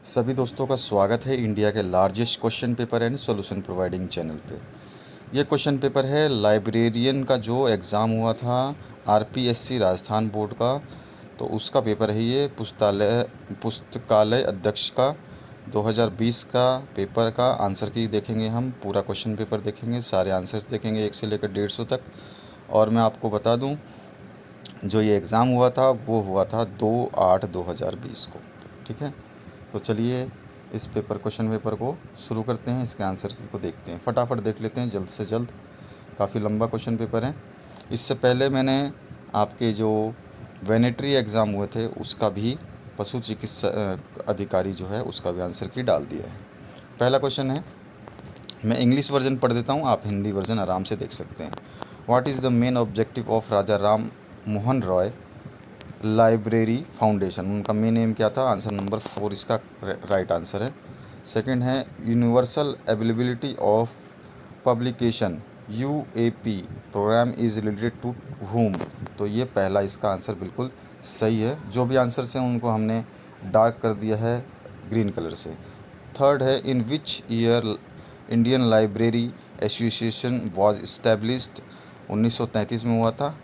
सभी दोस्तों का स्वागत है इंडिया के largest question paper and solution providing channel पे। ये क्वेश्चन पेपर है लाइब्रेरियन का जो एग्ज़ाम हुआ था आरपीएससी राजस्थान बोर्ड का, तो उसका पेपर है ये पुस्तकालय अध्यक्ष का 2020 का पेपर का आंसर की देखेंगे। हम पूरा क्वेश्चन पेपर देखेंगे, सारे आंसर्स देखेंगे 1 से लेकर 150 तक। और मैं आपको बता दूं, जो ये एग्ज़ाम हुआ था वो हुआ था 2/8/2020 को। ठीक है, तो चलिए इस क्वेश्चन पेपर को शुरू करते हैं। इसके आंसर की को देखते हैं, फटाफट देख लेते हैं जल्द से जल्द। काफ़ी लंबा क्वेश्चन पेपर है। इससे पहले मैंने आपके जो वेनेटरी एग्ज़ाम हुए थे उसका भी पशु चिकित्सा अधिकारी जो है उसका भी आंसर की डाल दिया है। पहला क्वेश्चन है, मैं इंग्लिश वर्जन पढ़ देता हूँ, आप हिंदी वर्जन आराम से देख सकते हैं। What is the main objective of Raja Ram Mohan Roy library foundation? उनका मेन एम क्या था? आंसर नंबर 4 इसका राइट आंसर है। सेकंड है, universal availability of publication UAP programme is related to whom? तो ये पहला इसका आंसर बिल्कुल सही है। जो भी आंसर्स हैं उनको हमने डार्क कर दिया है ग्रीन कलर से। थर्ड है, in which year Indian library association was established? 1933 में हुआ था।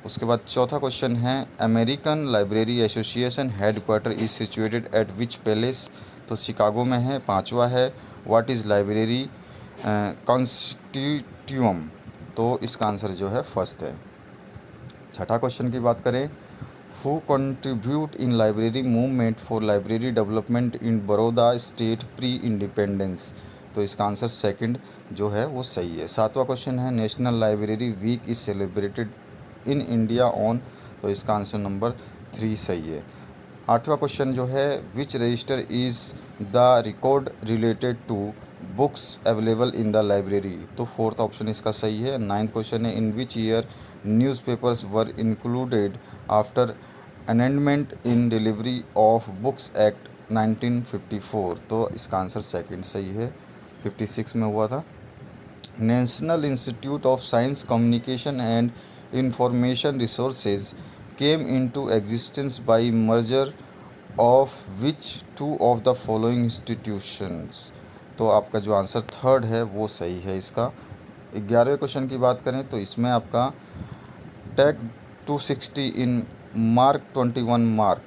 उसके बाद चौथा क्वेश्चन है, American library association headquarter is situated at which palace? तो शिकागो में है। पांचवा है, व्हाट इज़ लाइब्रेरी कॉन्स्टिट्यूम? तो इसका आंसर जो है फर्स्ट है। छठा क्वेश्चन की बात करें, who contribute in library movement for library development in Baroda state pre independence? तो इसका आंसर सेकंड जो है वो सही है। सातवां क्वेश्चन है, national library week is celebrated in India on? तो इसका आंसर नंबर 3 सही है। आठवां क्वेश्चन जो है, which register is the record related to books available in the library? तो फोर्थ ऑप्शन इसका सही है। नाइन्थ क्वेश्चन है, in which year newspapers were included after amendment in delivery of books act 1954? तो इसका आंसर सेकंड सही है, 56 में हुआ था। National institute of science communication and information resources came into existence by merger of which two of the following institutions? तो आपका जो आंसर थर्ड है वो सही है इसका। 11वें क्वेश्चन की बात करें तो इसमें आपका टैग 260 इन मार्क 21 मार्क,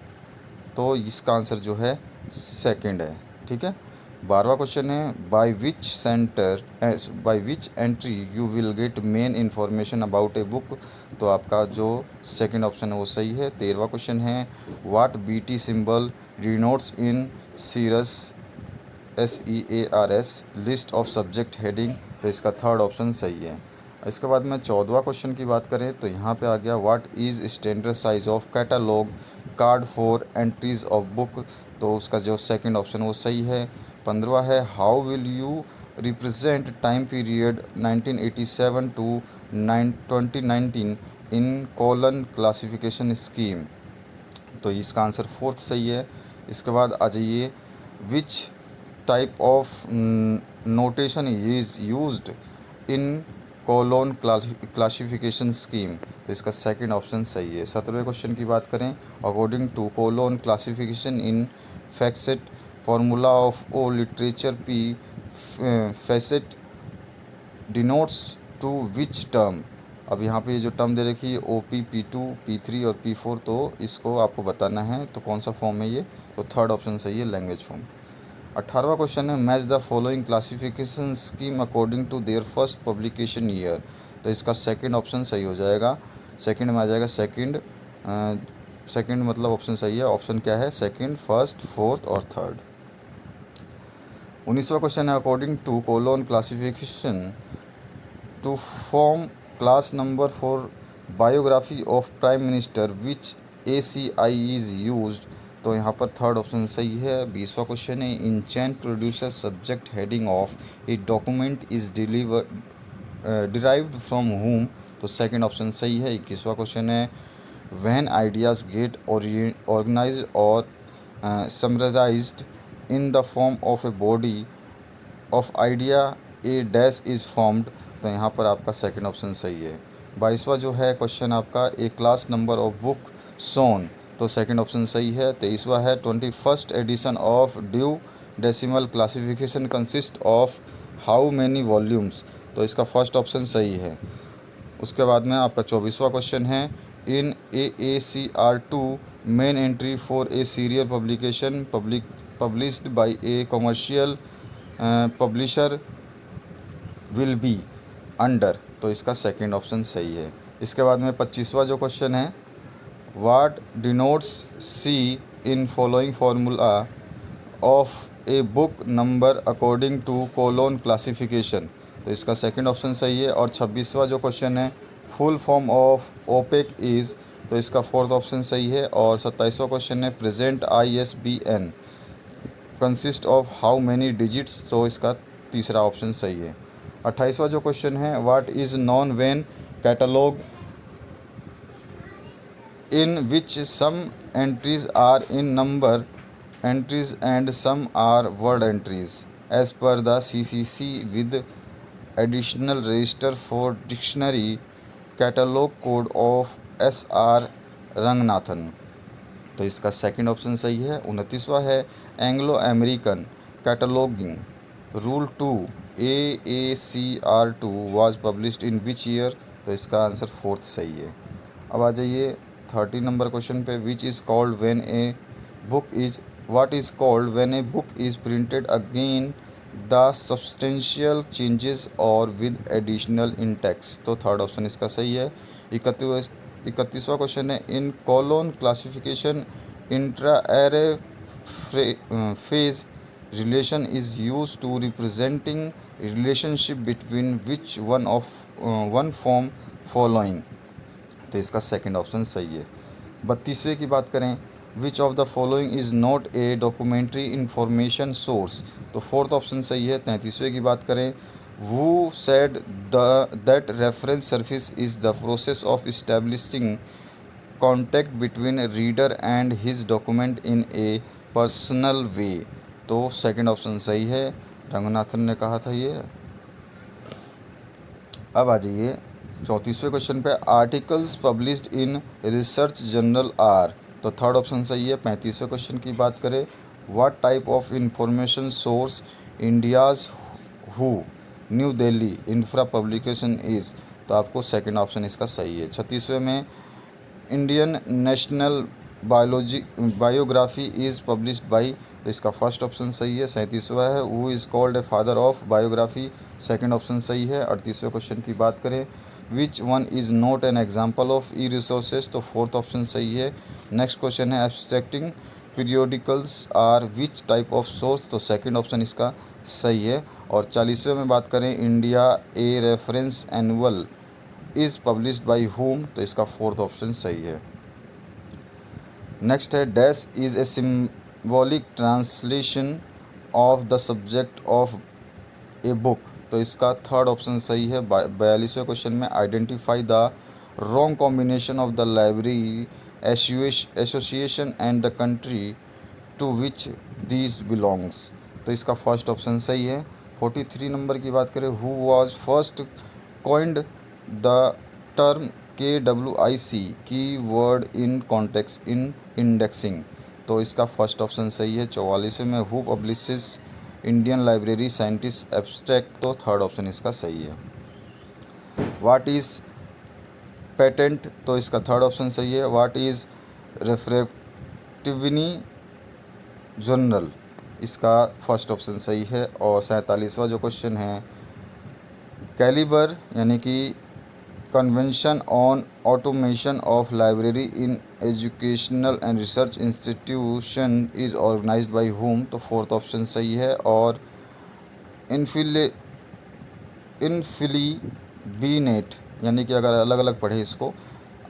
तो इसका आंसर जो है सेकंड है। ठीक है। 12वां क्वेश्चन है, by which entry you will get main information about a book? तो आपका जो सेकंड ऑप्शन है वो सही है। 13वां क्वेश्चन है, what BT symbol denotes in Sears SEARS list of subject heading? तो इसका थर्ड ऑप्शन सही है। इसके बाद में 14वां क्वेश्चन की बात करें तो यहाँ पे आ गया, what is standard size of catalogue card for entries of book? तो उसका जो सेकंड ऑप्शन वो सही है। 15वां है, how will you represent time period 1987 to 2019 in colon classification scheme? तो इसका आंसर फोर्थ सही है। इसके बाद आ जाइए, which type of notation is used in colon classification scheme? तो इसका सेकंड ऑप्शन सही है। 17वें क्वेश्चन की बात करें, according to colon classification in facet formula of O literature P facet denotes to which term? अब यहाँ पे ये जो टर्म दे रखी है OP P2 P3 और P4, तो इसको आपको बताना है तो कौन सा फॉर्म है ये? तो थर्ड ऑप्शन सही है, लैंग्वेज फॉर्म। 18वां क्वेश्चन है, match the following classification scheme according to their first publication year? तो इसका सेकंड ऑप्शन सही हो जाएगा, सेकंड में आ जाएगा। सेकंड मतलब ऑप्शन सही है। ऑप्शन क्या है? सेकंड, फर्स्ट, फोर्थ और थर्ड। 19वां क्वेश्चन है, according to colon classification to form class number for biography of prime minister which ACI is used? तो यहाँ पर थर्ड ऑप्शन सही है। 20वां क्वेश्चन है, in chain producer subject heading of a document is derived from whom? तो second option सही है। 21वां क्वेश्चन है, व्हेन आइडियाज़ गेट ऑर्गेनाइज्ड और summarised in the form of a body of idea a dash is formed? तो यहाँ पर आपका सेकंड ऑप्शन सही है। 22वां जो है क्वेश्चन आपका, a class number of book shown तो सेकंड ऑप्शन सही है। 23वां है 21st edition of Dewey decimal classification consist of how many volumes, तो इसका फर्स्ट ऑप्शन सही है। उसके बाद में आपका 24वां क्वेश्चन है इन AACR2 main entry for a serial publication published by A commercial publisher will be under, तो इसका सेकंड ऑप्शन सही है। इसके बाद में 25वां जो क्वेश्चन है what denotes C in following formula of a book number according to colon classification, तो इसका सेकंड ऑप्शन सही है। और 26वां जो क्वेश्चन है full form of OPAC is, तो इसका फोर्थ ऑप्शन सही है। और 27वां क्वेश्चन है present ISBN consist of how many digits, तो इसका तीसरा ऑप्शन सही है। 28वां जो क्वेश्चन है what is non when catalogue in which some entries are in number entries and some are word entries as per the CCC with additional register for dictionary catalog code of SR Ranganathan, तो इसका second option सही है। 29वां है Anglo American cataloguing rule 2 AACR2 was published in which year, तो इसका answer fourth सही है। अब आ जाइए 30 नंबर क्वेश्चन पे which is called when a book is what is called when a book is printed again the substantial changes और with additional in text, तो थर्ड ऑप्शन इसका सही है। 31वां क्वेश्चन है in colon classification intra array phase relation is used to representing relationship between which one form following, तो इसका second option सही है। 32वें की बात करें विच of the following is not A documentary information source, तो फोर्थ ऑप्शन सही है। 33वें की बात करें who said that reference service is the process of establishing contact between a reader and his document in a personal way, तो second option सही है, रंगनाथन ने कहा था ये। अब आ जाइए 34वें क्वेश्चन पे articles published in research journal are, तो थर्ड ऑप्शन सही है। 35वें क्वेश्चन की बात करें what type of information source India's who New Delhi INFA publication is, तो आपको सेकंड ऑप्शन इसका सही है। 36वें में Indian national biography is published by, तो इसका फर्स्ट ऑप्शन सही है। 37वां है who is called a father of biography, second option सही है। 38वें क्वेश्चन की बात करें which one is not an example of e resources, तो फोर्थ ऑप्शन सही है। नेक्स्ट क्वेश्चन है abstracting periodicals are which type of source, तो सेकंड ऑप्शन इसका सही है। और 40वें में बात करें India a reference annual is published by whom, तो इसका फोर्थ ऑप्शन सही है। नेक्स्ट है dash is a symbolic translation of the subject of a book, तो इसका थर्ड ऑप्शन सही है। 42वें क्वेश्चन में identify the wrong combination of the library association and the country to which these belongs, तो इसका फर्स्ट ऑप्शन सही है। 43 नंबर की बात करें who was first coined the term KWIC की word in context in indexing, तो इसका फर्स्ट ऑप्शन सही है। 44वें में who publishes Indian library scientist abstract, तो थर्ड ऑप्शन इसका सही है। व्हाट इज़ पेटेंट, तो इसका थर्ड ऑप्शन सही है। व्हाट इज़ रेफ्रेक्टिवनी जर्नल, इसका फर्स्ट ऑप्शन सही है। और 47वां जो क्वेश्चन है कैलिबर यानी कि convention on automation of library in educational and research institution is organised by whom, तो फोर्थ ऑप्शन सही है। और इनफिलीबीनेट यानी कि अगर अलग अलग पढ़े इसको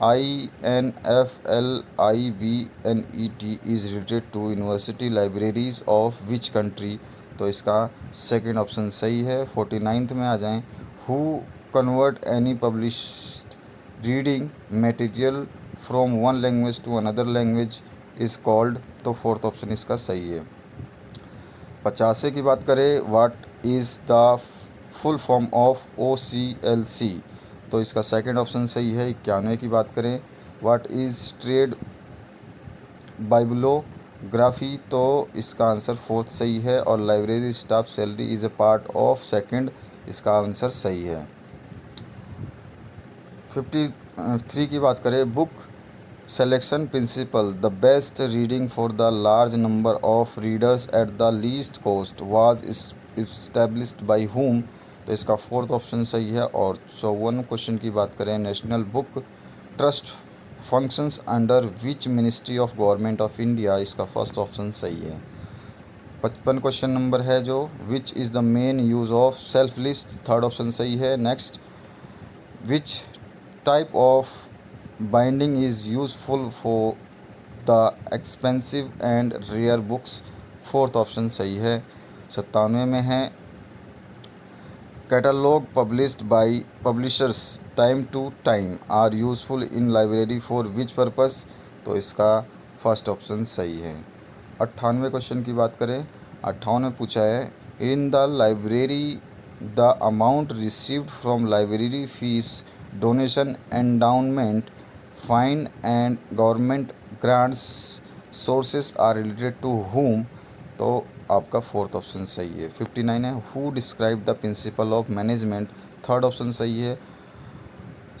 INFLIBNET is related to university libraries of which country, तो इसका सेकंड ऑप्शन सही है। 49th में आ जाएं who convert any published reading material from one language to another language is called, तो फोर्थ ऑप्शन इसका सही है। 50वें की बात करें what is the full form of OCLC, तो इसका सेकंड ऑप्शन सही है। 91 की बात करें व्हाट इज़ ट्रेड बाइब्लोग्राफी, तो इसका आंसर फोर्थ सही है। और library staff salary is a part of second, इसका आंसर सही है। 53 की बात करें, book selection principle, the best reading for the large number of readers at the least cost was established by whom, तो इसका फोर्थ ऑप्शन सही है। और 54 क्वेश्चन की बात करें, national book trust functions under which ministry of government of India, इसका first option सही है। 55 क्वेश्चन नंबर है जो, which is the main use of shelf list, third option सही है। Next, which type of binding is useful for the expensive and rare books, fourth option सही है। 97 में है, catalogue published by publishers time to time are useful in library for which purpose, तो इसका first option सही है। 98 question की बात करें, 58 में पूछा है, in the library the amount received from library fees, donation, endowment, fine and government grants sources are related to whom, तो आपका फोर्थ ऑप्शन सही है। 59 है, who describe the principle of management, third option सही है।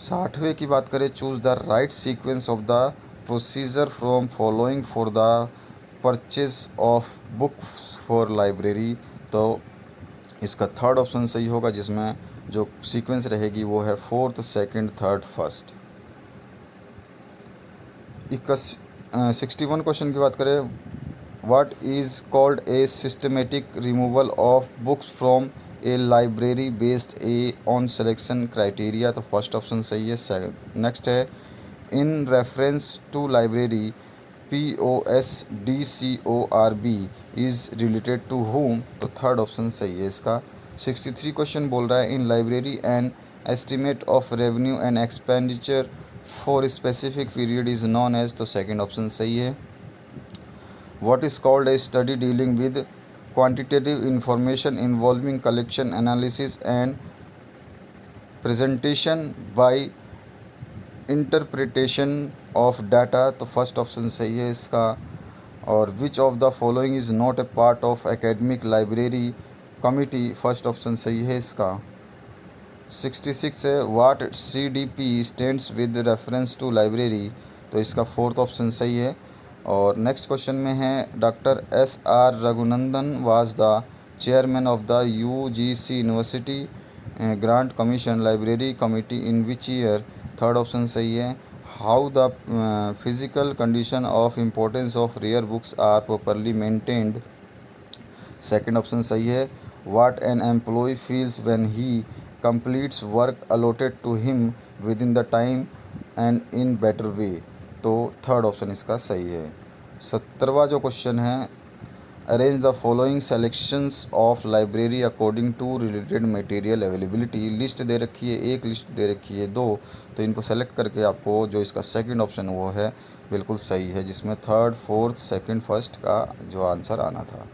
60वें की बात करें, choose the right sequence of the procedure from following for the purchase of book for library, तो इसका थर्ड ऑप्शन सही होगा, जिसमें जो सीक्वेंस रहेगी वो है fourth, second, third, first. 61 question की बात करें, What is called a systematic removal of books from a library based on selection criteria, तो फर्स्ट ऑप्शन सही है। नेक्स्ट है, in reference to library POSDCORB is related to whom, तो third option सही है इसका। 63 क्वेश्चन बोल रहा है, in library an estimate of revenue and expenditure for specific period is known as, तो सेकेंड ऑप्शन सही है। What is called a study dealing with quantitative information involving collection, analysis and presentation by interpretation of data, तो first option सही है इसका। और which of the following is not a part of academic library committee, first option सही है इसका। 66 है, what CDP stands with reference to library, तो इसका फोर्थ ऑप्शन सही है। और नेक्स्ट क्वेश्चन में है, doctor SR Raghunandan was the chairman of the UGC university grant commission library committee in which year, third option सही है। How the physical condition of importance of rare books are properly maintained, second option सही है। What an employ feels when he completes work allotted to him within the time and in better way, तो third option इसका सही है। 70वां जो question है, arrange the following selections of library according to related material availability, list दे रखी है, एक लिस्ट दे रखी है दो, तो इनको सेलेक्ट करके आपको जो इसका सेकंड ऑप्शन वो है बिल्कुल सही है, जिसमें थर्ड, फोर्थ, सेकंड, फर्स्ट का जो आंसर आना था।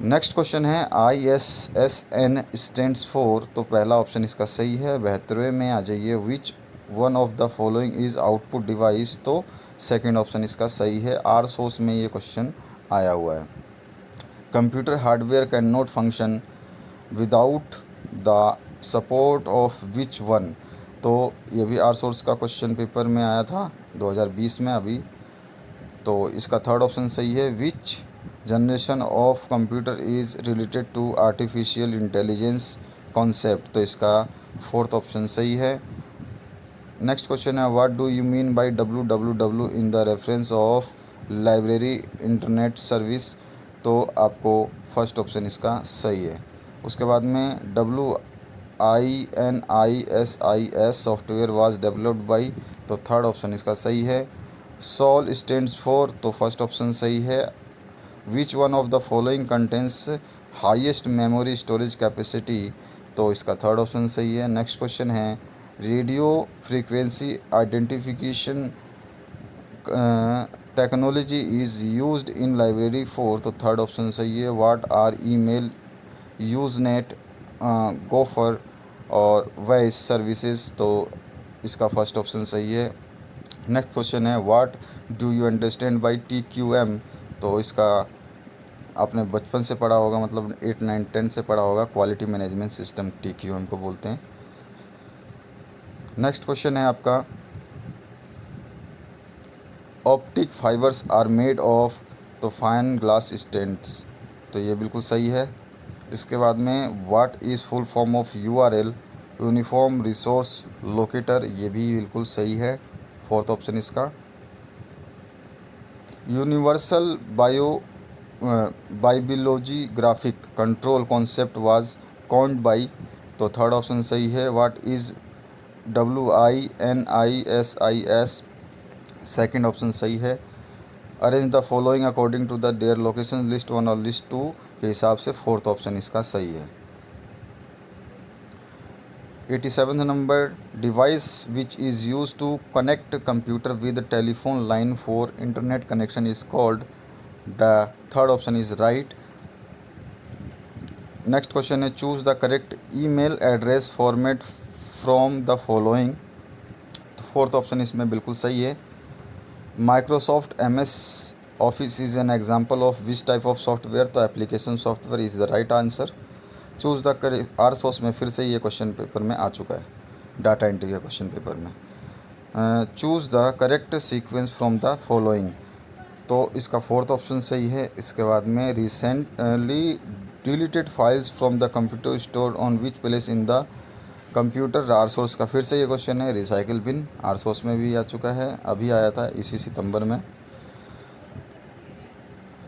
नेक्स्ट क्वेश्चन है, ISSN स्टैंड्स फॉर, तो पहला ऑप्शन इसका सही है। 72वें में आ जाइए, विच one of the following is output device, तो सेकंड ऑप्शन इसका सही है। आर सोर्स में ये क्वेश्चन आया हुआ है। Computer hardware can not function without the support of which one, तो ये भी आर सोर्स का क्वेश्चन पेपर में आया था 2020 में अभी, तो इसका थर्ड ऑप्शन सही है। Which generation of computer is related to artificial intelligence concept, तो इसका फोर्थ ऑप्शन सही है। नेक्स्ट क्वेश्चन है, what do you mean by www in the reference of library internet service, तो आपको फर्स्ट ऑप्शन इसका सही है। उसके बाद में WINISIS software was developed by, तो थर्ड ऑप्शन इसका सही है। सॉल स्टैंड्स फॉर, तो फर्स्ट ऑप्शन सही है। Which one of the following contents highest memory storage capacity, तो इसका थर्ड ऑप्शन सही है। नेक्स्ट क्वेश्चन है, radio frequency identification technology is used in library for, तो थर्ड ऑप्शन सही है। What are email usenet gopher और वॉइस सर्विसेज, तो इसका फर्स्ट ऑप्शन सही है। नेक्स्ट क्वेश्चन है what do you understand by TQM। तो इसका आपने बचपन से पढ़ा होगा, मतलब 8, 9, 10 से पढ़ा होगा। क्वालिटी मैनेजमेंट सिस्टम TQM को बोलते हैं। नेक्स्ट क्वेश्चन है आपका optic fibres are made of, तो फाइन ग्लास स्टेंट्स, तो ये बिल्कुल सही है। इसके बाद में what is full form of URL, uniform resource locator, ये भी बिल्कुल सही है, फोर्थ ऑप्शन इसका। Universal biology graphic control concept was coined by, तो थर्ड ऑप्शन सही है। What is WINISIS, second option सही है। Arrange the following according to the their location, list 1 और लिस्ट 2 के हिसाब से फोर्थ ऑप्शन इसका सही है। 87 number device which is use to connect computer with telephone line for internet connection is called, the third option is right. Next question है choose the correct email address format from the following, तो fourth option इसमें बिल्कुल सही है। Microsoft MS office is an example of which type of software, तो application software is the right answer. Choose the correct resource में फिर से ये क्वेश्चन पेपर में आ चुका है, डाटा एंट्री के क्वेश्चन पेपर में। Choose the correct sequence from the following, तो इसका फोर्थ ऑप्शन सही है। इसके बाद में recently deleted files from the computer store on which place in the computer, resource का फिर से ये क्वेश्चन है। रिसाइकिल बिन आर सोर्स में भी आ चुका है, अभी आया था इसी सितंबर में।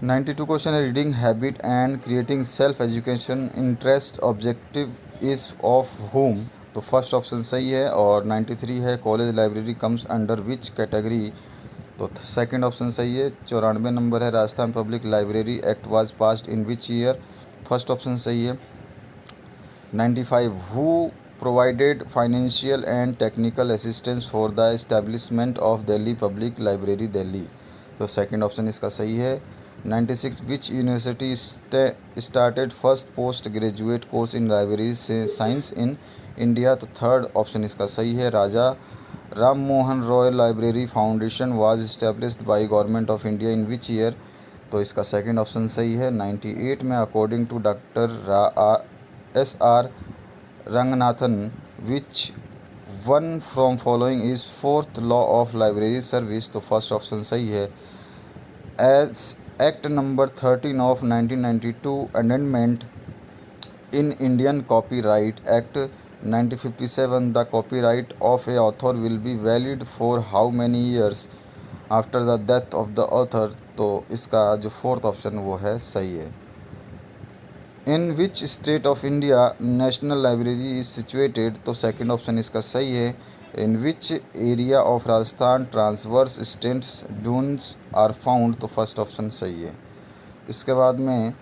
92 क्वेश्चन है reading habit and creating self education interest objective is of home, तो फर्स्ट ऑप्शन सही है। और 93 है college library comes under which category, तो सेकंड ऑप्शन सही है। 94 नंबर है Rajasthan public library act was passed in which year, first option सही है। 95 who provided financial and technical assistance for the establishment of Delhi public library Delhi, तो second option इसका सही है। 96 which university started first post graduate course in library science in India, तो third option इसका सही है। Raja Ram Mohan Roy library foundation was established by government of India in which year, तो इसका सेकंड ऑप्शन सही है। 98 में according to doctor SR Ranganathan which one from following is fourth law of library service, तो फर्स्ट ऑप्शन सही है। As act number 13 of 1992 amendment in Indian copyright act 1957, the copyright of a author will be valid for how many years after the death of the author, तो इसका जो fourth option वो है सही है। In which state of India national library is situated, तो second option इसका सही है। In which area of Rajasthan transverse states dunes are found, तो फर्स्ट ऑप्शन सही है। इसके बाद में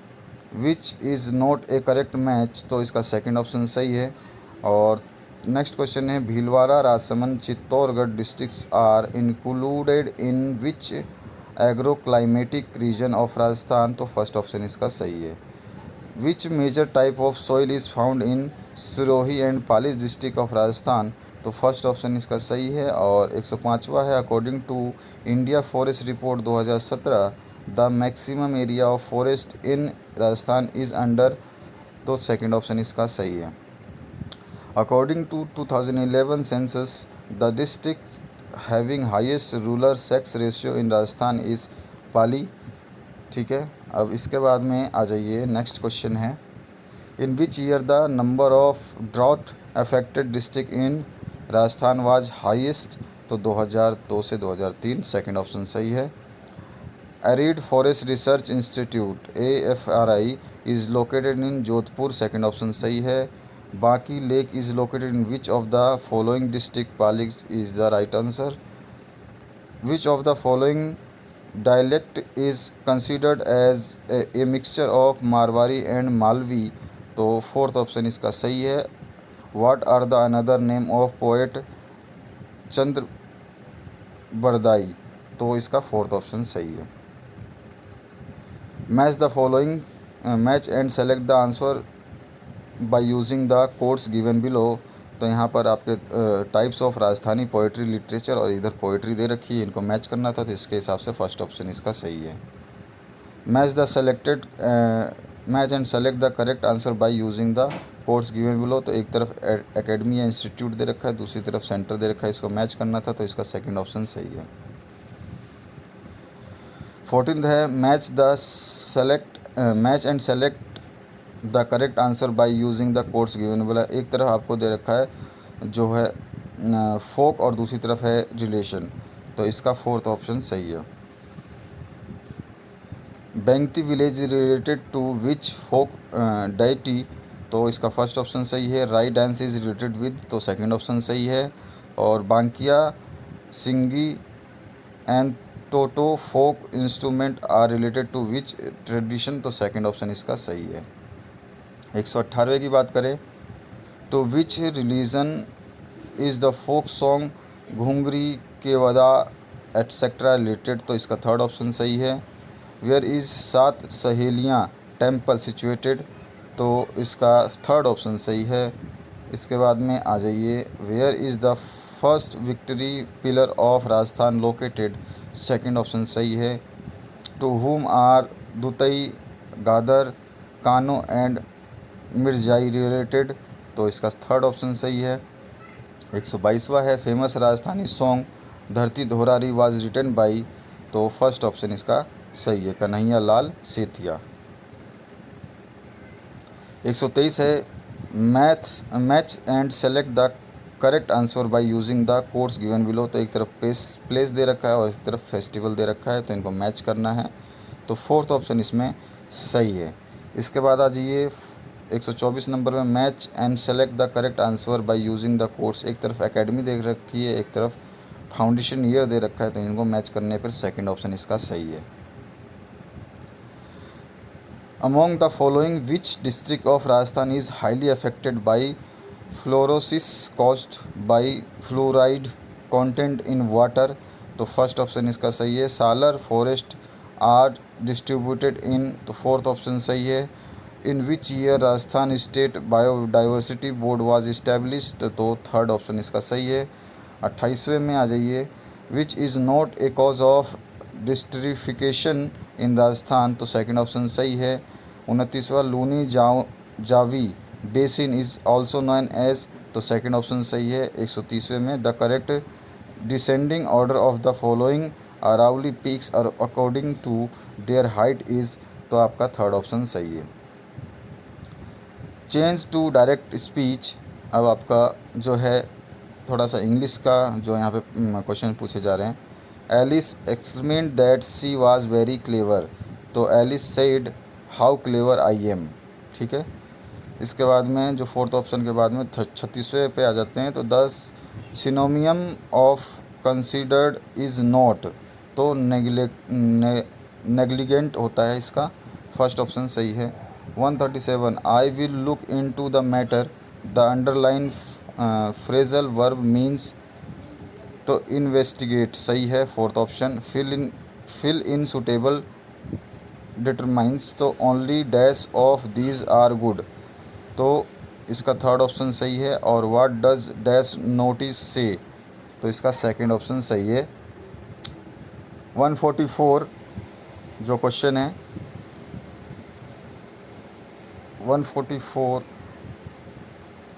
which is not a correct match, तो इसका सेकंड ऑप्शन सही है। और नेक्स्ट क्वेश्चन है Bhilwara Rajsamand Chittorgarh districts are included in which agro climatic region of Rajasthan, तो फर्स्ट ऑप्शन इसका सही है। Which major type of soil is found in Sirohi and Pali district of Rajasthan, तो फर्स्ट ऑप्शन इसका सही है। और 105वां है according to India forest report 2017 the maximum area of forest in Rajasthan is under, तो सेकंड ऑप्शन इसका सही है। According to 2011 census the district having highest rural sex ratio in Rajasthan is Pali, ठीक है। अब इसके बाद में आ जाइए नेक्स्ट क्वेश्चन है in which year the number of drought affected district in Rajasthan was highest, तो 2002 से 2003, सेकंड ऑप्शन सही है। Arid forest research institute AFRI is located in Jodhpur, second option सही है। बाकी lake is located in which of the following district, Pali is the right answer. Which of the following dialect is considered as a mixture of Marwari and Malvi, तो fourth option इसका सही है। What are the another name of poet Chand Bardai, तो इसका fourth option सही है। Match the following match and select the answer by using the codes given below, तो यहाँ पर आपके types of Rajasthani poetry literature और इधर पोइट्री दे रखी है, इनको मैच करना था, तो इसके हिसाब से फर्स्ट ऑप्शन इसका सही है। Match and select the correct answer by using the codes given below. तो एक तरफ एकेडमी या इंस्टीट्यूट दे रखा है, दूसरी तरफ सेंटर दे रखा है, इसको मैच करना था, तो इसका सेकंड ऑप्शन सही है। 14th है match and select the correct answer by using the codes given below. एक तरफ आपको दे रखा है जो है फोक और दूसरी तरफ है रिलेशन, तो इसका फोर्थ ऑप्शन सही है। Bengti village related to which folk deity, तो इसका फर्स्ट ऑप्शन सही है। Rai dance is related with, तो सेकंड ऑप्शन सही है। और Bankia Singi and Toto folk instrument are related to which tradition, तो सेकंड ऑप्शन इसका सही है। 118वें की बात करें तो which religion is the folk song Ghungri Kevda etcetera related, तो इसका थर्ड ऑप्शन सही है। वेयर इज़ सात सहेलियाँ टेम्पल सिचुएटेड, तो इसका थर्ड ऑप्शन सही है। इसके बाद में आ जाइए, where is the first victory pillar of Rajasthan located, second option सही है। टू हुम आर दुतई गादर कानो एंड मिर्जाई रिलेटेड, तो इसका थर्ड ऑप्शन सही है। 122वां है फेमस राजस्थानी सॉन्ग धरती दोहरारी वाज रिटन बाई, तो फर्स्ट ऑप्शन इसका सही है, कन्हैया लाल सेतिया। 123 है match and select the correct answer by using the codes given below. तो एक तरफ प्लेस दे रखा है और एक तरफ फेस्टिवल दे रखा है, तो इनको मैच करना है, तो फोर्थ ऑप्शन इसमें सही है। इसके बाद आ जाइए 124 नंबर में match and select the correct answer by using the codes. एक तरफ एकेडमी दे रखी है, एक तरफ फाउंडेशन ईयर दे रखा है, तो इनको मैच करने पर सेकंड ऑप्शन इसका सही है। Among the following, which district of Rajasthan is highly affected by fluorosis caused by fluoride content in water, तो फर्स्ट ऑप्शन इसका सही है। Salar forest are distributed in, तो फोर्थ ऑप्शन सही है। In which year Rajasthan state biodiversity board was established, तो third option इसका सही है। 28वें में आ जाइए, which is not a cause of desertification in Rajasthan, तो सेकंड ऑप्शन सही है। 29वां Luni Jawai basin is also known as, तो सेकंड ऑप्शन सही है। 130वें में the correct descending order of the following Aravalli peaks are according to their height is, तो आपका थर्ड ऑप्शन सही है। चेंज टू डायरेक्ट स्पीच, अब आपका जो है थोड़ा सा इंग्लिश का जो यहाँ पे क्वेश्चन पूछे जा रहे हैं। Alice explained that she was very clever, तो Alice said how clever I am, ठीक है। इसके बाद में जो फोर्थ ऑप्शन के बाद में 36वें पे आ जाते हैं, तो 10 synonym of considered is not, तो नेग्लिजेंट होता है, इसका फर्स्ट ऑप्शन सही है। 137 I will look in to the matter, the underline phrasal verb means, तो इन्वेस्टिगेट सही है, fourth option. Fill in suitable determiners, तो only dash of these are good, तो इसका थर्ड ऑप्शन सही है। और व्हाट डज डैश नोटिस से, तो इसका सेकंड ऑप्शन सही है। 144 जो क्वेश्चन है 144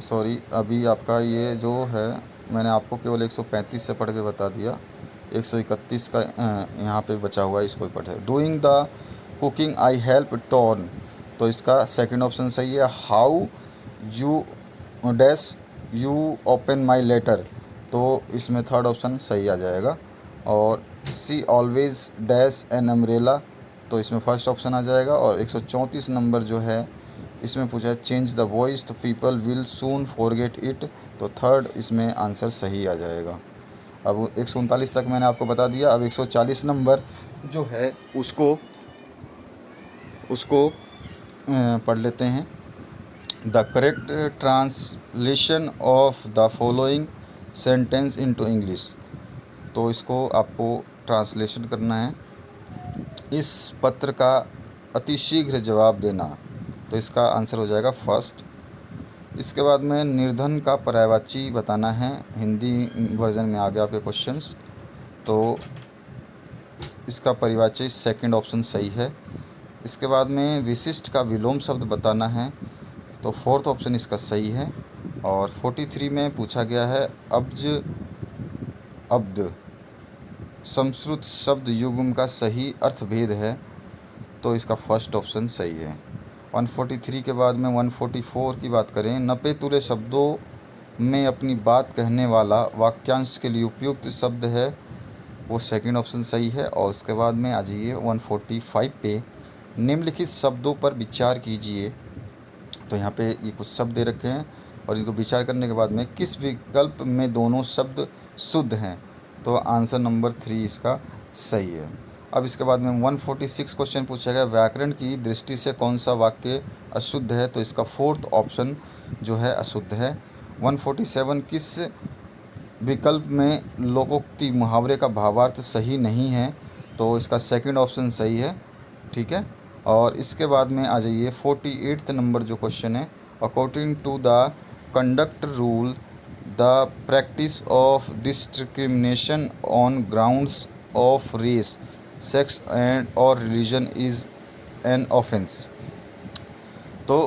सॉरी, अभी आपका ये जो है मैंने आपको केवल 135 से पढ़ के बता दिया, 131 का यहाँ पे बचा हुआ है, इसको ही पढ़े। Doing the cooking I help torn, तो इसका सेकंड ऑप्शन सही है। How you dash you open my letter, तो इसमें थर्ड ऑप्शन सही आ जाएगा। और she always dash an umbrella, तो इसमें फर्स्ट ऑप्शन आ जाएगा। और 134 नंबर जो है इसमें पूछा है चेंज द वॉइस, तो people will soon forget it, तो थर्ड इसमें आंसर सही आ जाएगा। अब 139 तक मैंने आपको बता दिया। अब 140 नंबर जो है उसको पढ़ लेते हैं। The correct translation of the following sentence into English, तो इसको आपको ट्रांसलेशन करना है। इस पत्र का अतिशीघ्र जवाब देना, तो इसका आंसर हो जाएगा फर्स्ट। इसके बाद में निर्धन का पर्यायवाची बताना है। हिंदी वर्जन में आ गया आपके क्वेश्चंस। तो इसका पर्यायवाची सेकंड ऑप्शन सही है। इसके बाद में विशिष्ट का विलोम शब्द बताना है, तो फोर्थ ऑप्शन इसका सही है। और 43 में पूछा गया है अब्ज अब्द संस्कृत शब्द युग्म का सही अर्थभेद है, तो इसका फर्स्ट ऑप्शन सही है। 143 के बाद में 144 की बात करें, नपे तुले शब्दों में अपनी बात कहने वाला वाक्यांश के लिए उपयुक्त शब्द है, वो सेकंड ऑप्शन सही है। और उसके बाद में आ जाइए 145 पे, निम्नलिखित शब्दों पर विचार कीजिए। तो यहाँ पे ये कुछ शब्द दे रखे हैं और इनको विचार करने के बाद में किस विकल्प में दोनों शब्द शुद्ध हैं, तो आंसर नंबर 3 इसका सही है। अब इसके बाद में 146 क्वेश्चन पूछा गया, व्याकरण की दृष्टि से कौन सा वाक्य अशुद्ध है, तो इसका फोर्थ ऑप्शन जो है अशुद्ध है। 147 किस विकल्प में लोकोक्ति मुहावरे का भावार्थ सही नहीं है, तो इसका सेकंड ऑप्शन सही है, ठीक है। और इसके बाद में आ जाइए 48 नंबर जो क्वेश्चन है, according to the conduct rule the practice of discrimination on grounds of race sex and और रिलीजन इज़ एन ऑफेंस। तो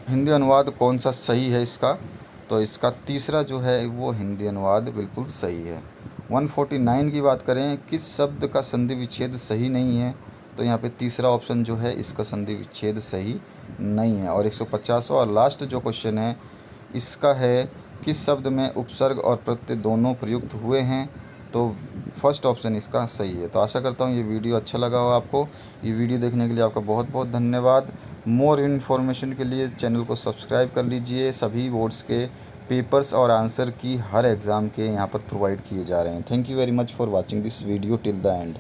हिंदी अनुवाद कौन सा सही है इसका, तो इसका तीसरा जो है वो हिंदी अनुवाद बिल्कुल सही है। 149 की बात करें, किस शब्द का संधि विच्छेद सही नहीं है, तो यहाँ पे तीसरा ऑप्शन जो है इसका संधि विच्छेद सही नहीं है। और 150वां और लास्ट जो क्वेश्चन है इसका है, किस शब्द में उपसर्ग और प्रत्यय दोनों प्रयुक्त हुए हैं, तो फर्स्ट ऑप्शन इसका सही है। तो आशा करता हूँ ये वीडियो अच्छा लगा हो आपको। ये वीडियो देखने के लिए आपका बहुत बहुत धन्यवाद। मोर इन्फॉर्मेशन के लिए चैनल को सब्सक्राइब कर लीजिए। सभी बोर्ड्स के पेपर्स और आंसर की हर एग्ज़ाम के यहाँ पर प्रोवाइड किए जा रहे हैं। Thank you very much for watching this video till the end.